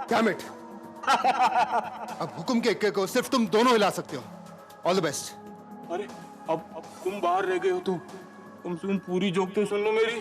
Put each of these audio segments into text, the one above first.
Damn it! अब हुक्म के इक्के को सिर्फ तुम दोनों हिला सकते हो। All the best. अरे अब तुम बाहर रह गए हो तो कम से कम पूरी जोक तो सुन लो मेरी।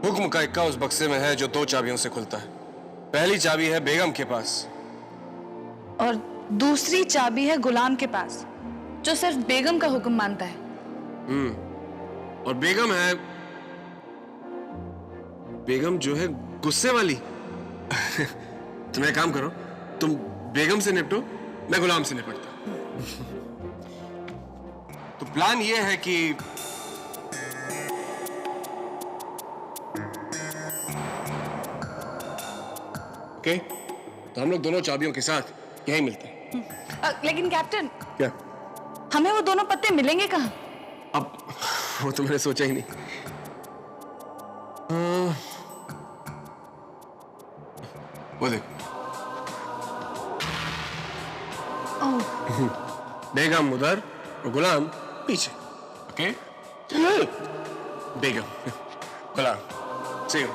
हुक्म का इक्का उस बक्से में है जो 2 चाबियों से खुलता है। पहली चाबी है बेगम के पास और दूसरी चाबी है गुलाम के पास जो सिर्फ बेगम का हुक्म मानता है। और बेगम जो है गुस्से वाली। तुम एक काम करो, तुम बेगम से निपटो, मैं गुलाम से निपटता। तो प्लान ये है कि ओके, तो हम लोग दोनों चाबियों के साथ यहीं मिलते हैं। लेकिन कैप्टन, क्या? हमें वो दोनों पत्ते मिलेंगे कहाँ? अब वो तो मैंने सोचा ही नहीं। वो देख, बेगम उधर और गुलाम पीछे। Okay, Begum Ghulam see you.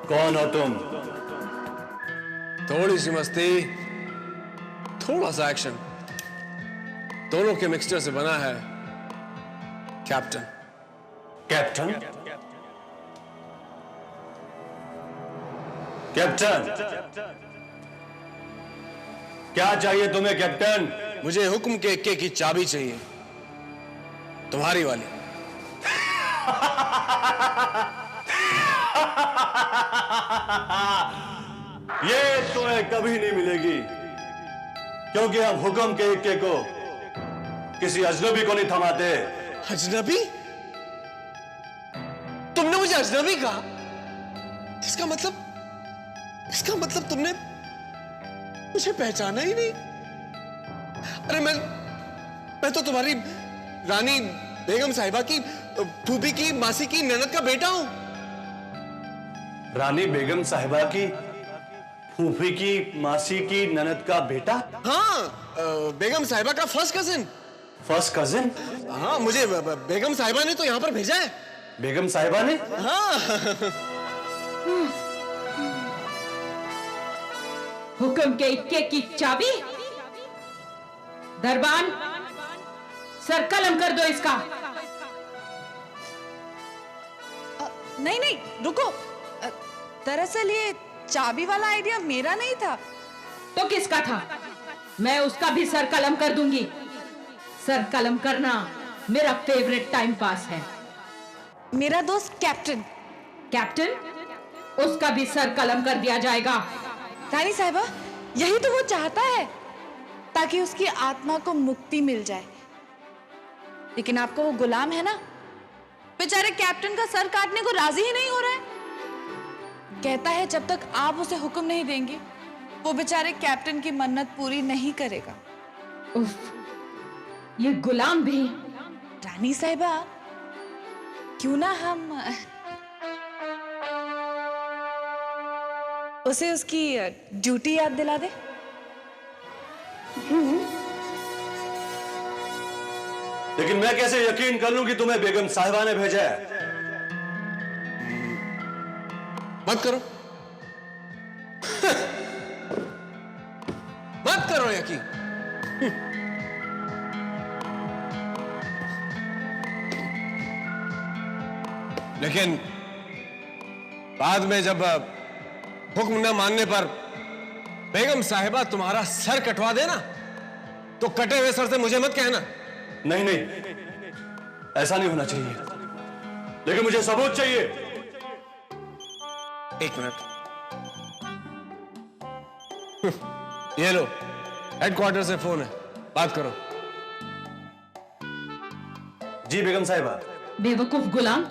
कौन हो तुम? थोड़ी सी मस्ती, थोड़ा सा एक्शन, दोनों के मिक्सचर से बना है कैप्टन। कैप्टन? कैप्टन, क्या चाहिए तुम्हें कैप्टन? मुझे हुक्म के इक्के की चाबी चाहिए, तुम्हारी वाली। ये तुम्हें कभी नहीं मिलेगी, क्योंकि हम हुक्म के इक्के को किसी अजनबी को नहीं थमाते। अजनबी? तुमने मुझे अजनबी कहा? इसका मतलब तुमने मुझे पहचाना ही नहीं। अरे मैं तो तुम्हारी रानी बेगम साहिबा की फूफी की मासी की ननद का बेटा हूं। रानी बेगम साहिबा की फूफी की मासी की ननद का बेटा? हाँ, बेगम साहिबा का फर्स्ट कजिन। First cousin? हाँ, मुझे बेगम साहिबा ने तो यहाँ पर भेजा है। बेगम साहिबा ने? हाँ। हुक्म के इक्के की चाबी? दरबान, सर कलम कर दो इसका। नहीं, रुको। दरअसल ये चाबी वाला आइडिया मेरा नहीं था। तो किसका था? मैं उसका भी सर कलम कर दूंगी। सर कलम करना मेरा फेवरेट टाइम पास है। मेरा दोस्त कैप्टन। कैप्टन, उसका भी सर कलम कर दिया जाएगा। रानी साहिबा, यही तो वो चाहता है, ताकि उसकी आत्मा को मुक्ति मिल जाए। लेकिन आपको वो गुलाम है ना, बेचारे कैप्टन का सर काटने को राजी ही नहीं हो रहा है। कहता है जब तक आप उसे हुक्म नहीं देंगे, वो बेचारे कैप्टन की मन्नत पूरी नहीं करेगा। उफ, ये गुलाम भी। रानी साहिबा, क्यों ना हम उसे उसकी ड्यूटी याद दिला दे। लेकिन मैं कैसे यकीन कर लूं कि तुम्हें बेगम साहिबा ने भेजा है? मत करो। मत करो यकीन। लेकिन बाद में जब हुक्म न मानने पर बेगम साहिबा तुम्हारा सर कटवा देना, तो कटे हुए सर से मुझे मत कहना। नहीं नहीं, ऐसा नहीं होना चाहिए, लेकिन मुझे सबूत चाहिए। एक मिनट। ये लो, हेडक्वार्टर से फोन है, बात करो। जी बेगम साहिबा। बेवकूफ गुलाम,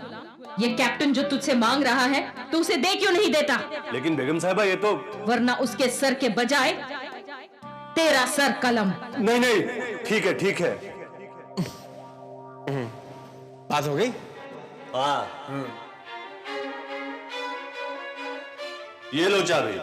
ये कैप्टन जो तुझसे मांग रहा है, तू उसे दे क्यों नहीं देता? लेकिन बेगम साहिबा ये तो। वरना उसके सर के बजाय तेरा सर कलम। नहीं नहीं, ठीक है ठीक है। बात हो गई? हाँ। ये लो चाबी।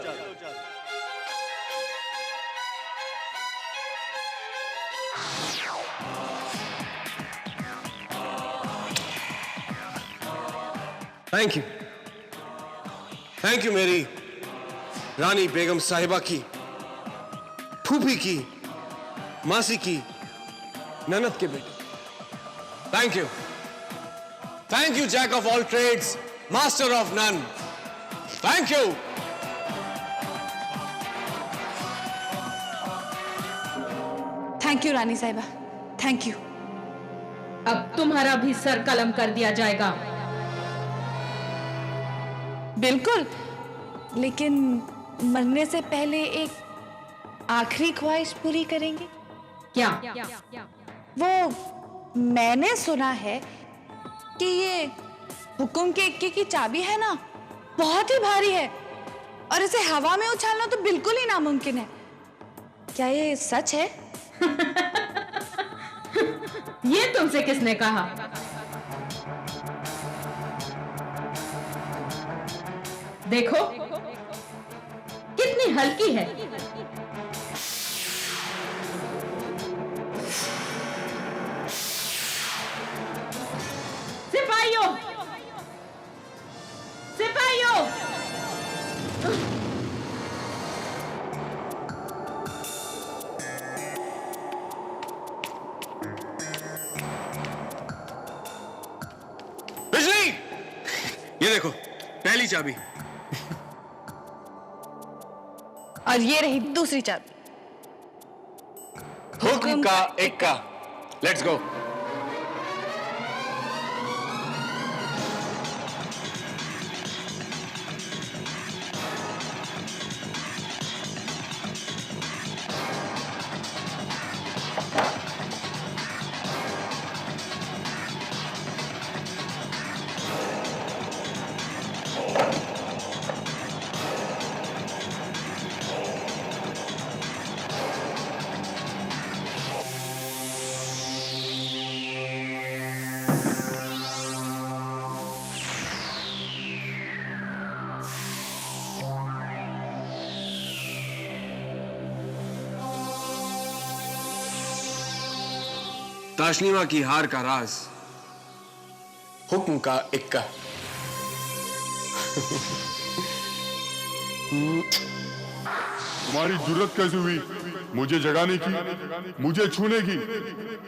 थैंक यू मेरी रानी बेगम साहिबा की, फूफी की, मासी की, ननद के बेटे। Thank you jack of all trades, master of none. Thank you. Thank you रानी साहिबा, थैंक यू। अब तुम्हारा भी सर कलम कर दिया जाएगा। बिल्कुल, लेकिन मरने से पहले एक आखिरी ख्वाहिश पूरी करेंगे। क्या? वो मैंने सुना है कि ये हुक्म के इक्के की चाबी है ना, बहुत ही भारी है और इसे हवा में उछालना तो बिल्कुल ही नामुमकिन है। क्या ये सच है? ये तुमसे किसने कहा? देखो कितनी हल्की है। सिपाहियों, सिपाहियों, बिजली, ये देखो पहली चाबी। और ये रही दूसरी चाबी। हुक्म का इक्का। Let's go. ताशनीमा की हार का राज, हुक्म का इक्का। तुम्हारी जुर्रत कैसे हुई मुझे जगाने की, मुझे छूने की?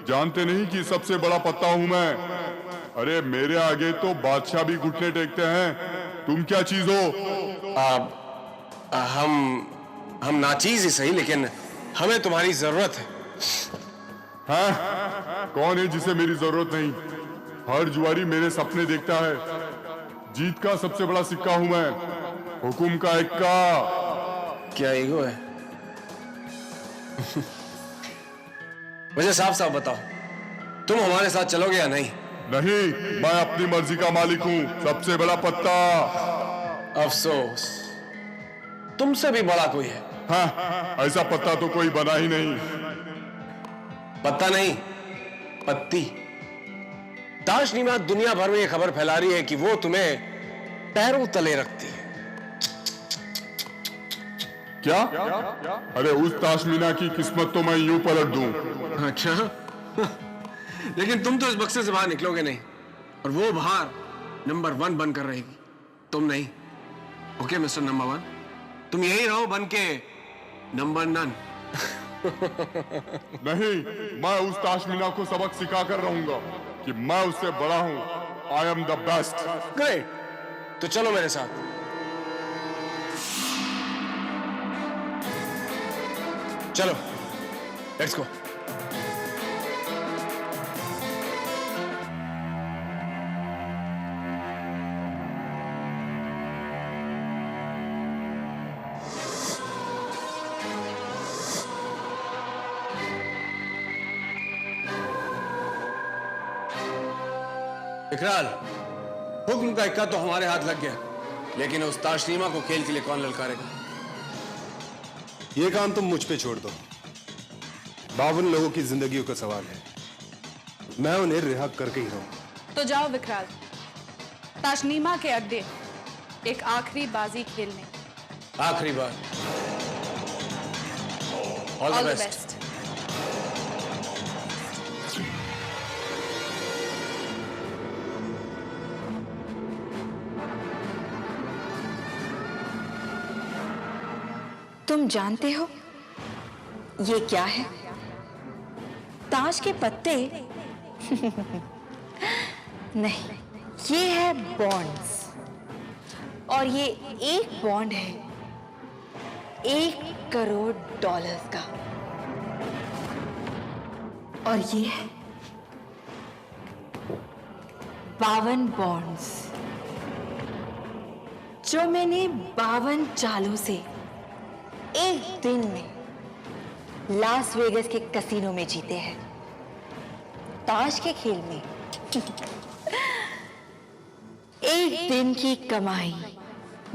जानते नहीं कि सबसे बड़ा पत्ता हूं मैं। अरे मेरे आगे तो बादशाह भी घुटने टेकते हैं। तुम क्या चीज हो? हम नाचीज ही सही, लेकिन हमें तुम्हारी जरूरत है। हाँ? कौन है जिसे मेरी जरूरत नहीं? हर जुआरी मेरे सपने देखता है। जीत का सबसे बड़ा सिक्का हूं मैं, हुकुम का इक्का। क्या ईगो है? मुझे साफ साफ बताओ, तुम हमारे साथ चलोगे या नहीं? नहीं, मैं अपनी मर्जी का मालिक हूं, सबसे बड़ा पत्ता। अफसोस, तुमसे भी बड़ा कोई है। हाँ, ऐसा पत्ता तो कोई बना ही नहीं। पत्ता नहीं, पत्ती। ताशनीमा दुनिया भर में ये खबर फैला रही है कि वो तुम्हें पैरों तले रखती है। क्या? अरे उस ताशमीना की किस्मत तो मैं यूं पलट दूं। अच्छा। लेकिन तुम तो इस बक्से से बाहर निकलोगे नहीं, और वो बाहर नंबर 1 बनकर रहेगी, तुम नहीं। ओके मिस्टर नंबर 1, तुम यही रहो बन के नंबर नन। नहीं, मैं उस ताशमीना को सबक सिखा कर रहूंगा कि मैं उससे बड़ा हूं। I am the best. Great, तो चलो मेरे साथ। चलो, लेट्स गो। इकराल, हुक्म का इक्का तो हमारे हाथ लग गया, लेकिन उस ताशनीमा को खेल के लिए कौन ललकारेगा? ये काम तुम मुझ पे छोड़ दो। 52 लोगों की जिंदगियों का सवाल है, मैं उन्हें रिहा करके ही रहूं। तो जाओ विकराल, ताशनीमा के अड्डे एक आखिरी बाजी खेलने। आखिरी बार। All the best. तुम जानते हो ये क्या है? ताश के पत्ते? नहीं, ये है बॉन्ड्स, और ये एक बॉन्ड है $1 करोड़ का, और ये है 52 बॉन्ड्स जो मैंने 52 चालों से एक दिन में लास वेगस के कसीनो में जीते हैं। ताश के खेल में एक दिन की कमाई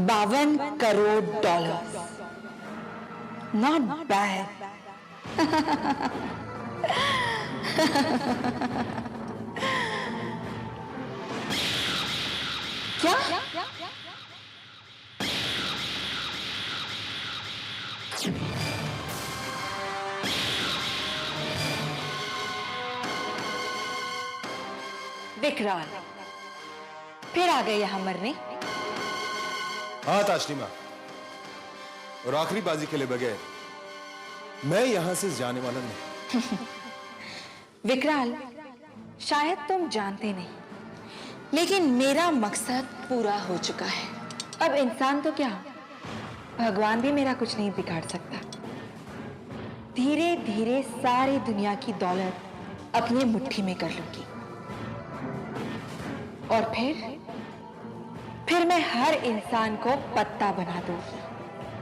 $52 करोड़। Not bad. क्या? विकराल फिर आ गए यहां मरने? हाँ ताशनीमा, और आखिरी बाजी खेले बगैर मैं यहां से जाने वाला नहीं। विकराल, शायद तुम जानते नहीं, लेकिन मेरा मकसद पूरा हो चुका है। अब इंसान तो क्या, भगवान भी मेरा कुछ नहीं बिगाड़ सकता। धीरे धीरे सारी दुनिया की दौलत अपनी मुट्ठी में कर लूंगी, और फिर मैं हर इंसान को पत्ता बना दूंगी।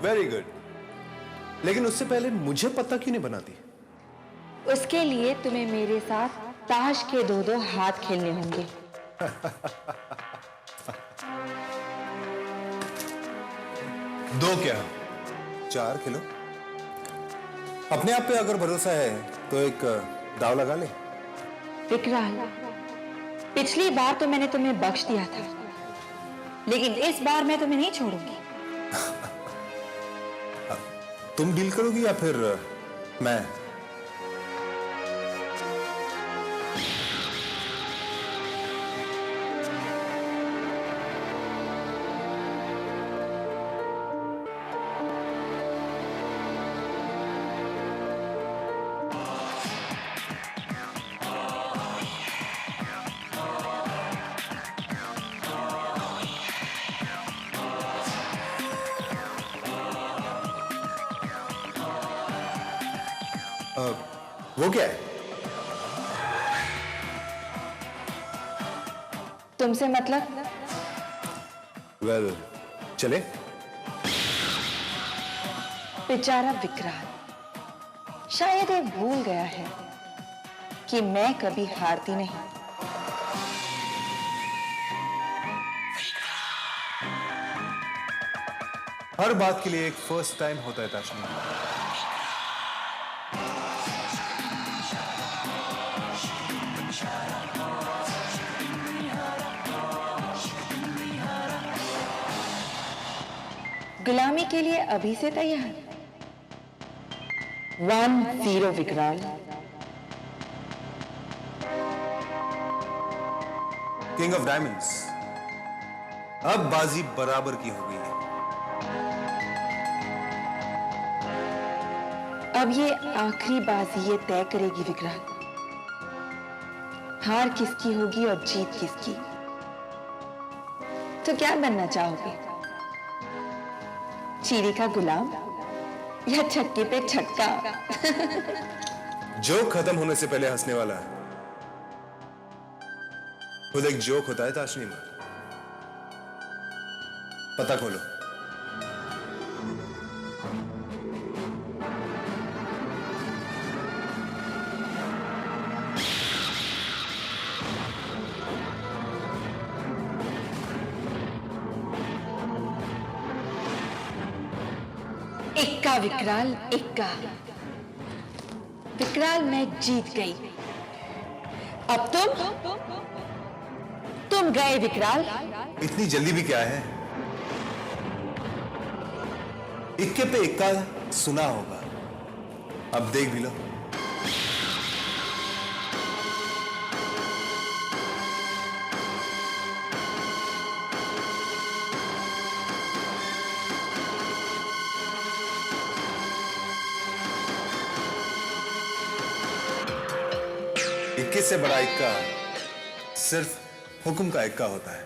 वेरी गुड, लेकिन उससे पहले मुझे पता क्यों नहीं बनाती? उसके लिए तुम्हें मेरे साथ ताश के 2-2 हाथ खेलने होंगे। दो क्या, 4 किलो? अपने आप पे अगर भरोसा है तो एक दाव लगा ले। विकराल, पिछली बार तो मैंने तुम्हें बख्श दिया था, लेकिन इस बार मैं तुम्हें नहीं छोड़ूंगी। तुम डील करोगी या फिर मैं? वो क्या है? तुमसे मतलब? वेल, चले? बेचारा विकराल शायद ये भूल गया है कि मैं कभी हारती नहीं। हर बात के लिए एक फर्स्ट टाइम होता है ताशनी। गुलामी के लिए अभी से तैयार? 1-0 विकराल। किंग ऑफ डायमंड्स, अब बाजी बराबर की हो गई है। अब ये आखिरी बाजी ये तय करेगी विकराल, हार किसकी होगी और जीत किसकी। तो क्या बनना चाहोगे, चीरी का गुलाम या छक्के पे छक्का? जोक खत्म होने से पहले हंसने वाला है खुद एक जोक होता है ताशनी में। पता खोलो। इक्का विकराल, इक्का। विकराल मैं जीत गई। अब तुम गए विकराल। इतनी जल्दी भी क्या है? इक्के पे इक्का सुना होगा, अब देख भी लो। इक्के से बड़ा इक्का सिर्फ हुक्म का इक्का होता है।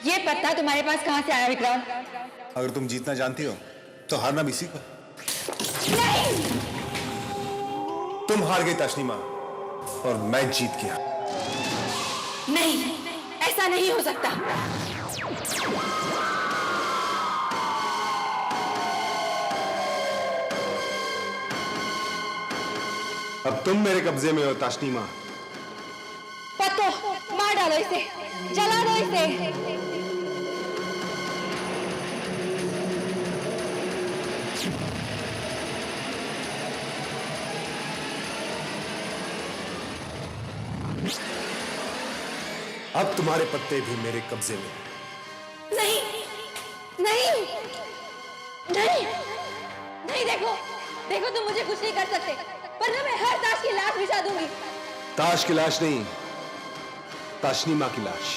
ये पत्ता तुम्हारे पास कहां से आया विकराल? अगर तुम जीतना जानती हो तो हारना भी सीखो। तुम हार गई ताशनी मां और मैं जीत गया। नहीं, ऐसा नहीं हो सकता। अब तुम मेरे कब्जे में हो ताशनी मां। पत्तो, मार डालो इसे, जला दो इसे। अब तुम्हारे पत्ते भी मेरे कब्जे में। नहीं, नहीं, नहीं, नहीं, देखो तुम मुझे कुछ नहीं कर सकते, वरना मैं हर ताश की लाश बिछा दूंगी। ताश की लाश नहीं, ताशनी मां की लाश।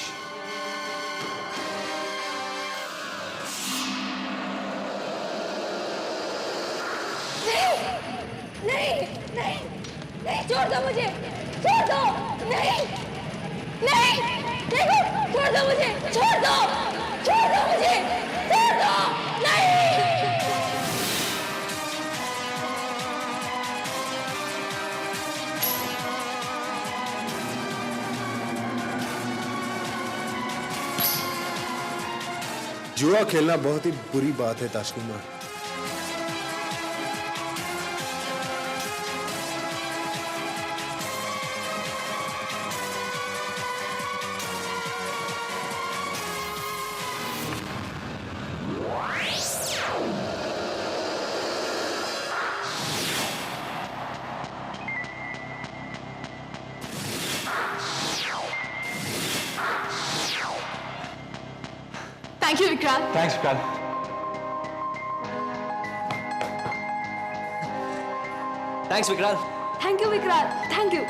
नहीं, नहीं, नहीं, छोड़ दो मुझे, छोड़ दो, नहीं, नहीं, देखो, छोड़ दो मुझे, छोड़ दो मुझे, छोड़ दो, नहीं। जुआ खेलना बहुत ही बुरी बात है ताशनी मां। थैंक यू विकराल। थैंक्स विकराल। थैंक्स विकराल। थैंक यू विकराल, थैंक यू।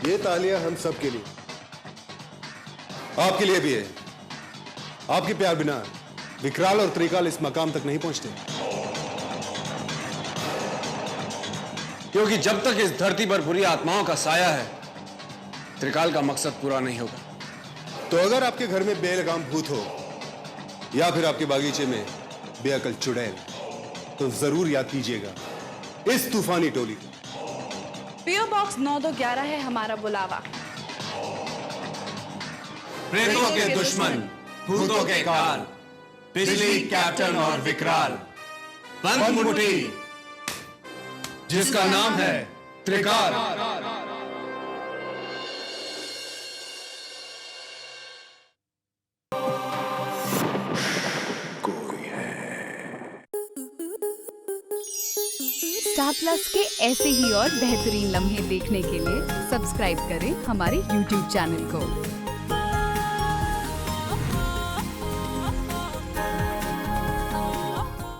ये तालियां हम सब के लिए, आपके लिए भी है। आपके प्यार बिना विकराल और त्रिकाल इस मकाम तक नहीं पहुंचते। क्योंकि जब तक इस धरती पर बुरी आत्माओं का साया है, त्रिकाल का मकसद पूरा नहीं होगा। तो अगर आपके घर में बेलगाम भूत हो या फिर आपके बागीचे में बेअकल चुड़ैल, तो जरूर याद कीजिएगा इस तूफानी टोली को। पीओ बॉक्स 9211 है हमारा बुलावा। प्रेतों के दुश्मन, भूतों के काल, बिजली, कैप्टन और विकराल, बंद मुट्ठी, जिसका नाम है त्रिकाल। स्टार प्लस के ऐसे ही और बेहतरीन लम्हे देखने के लिए सब्सक्राइब करें हमारे YouTube चैनल को।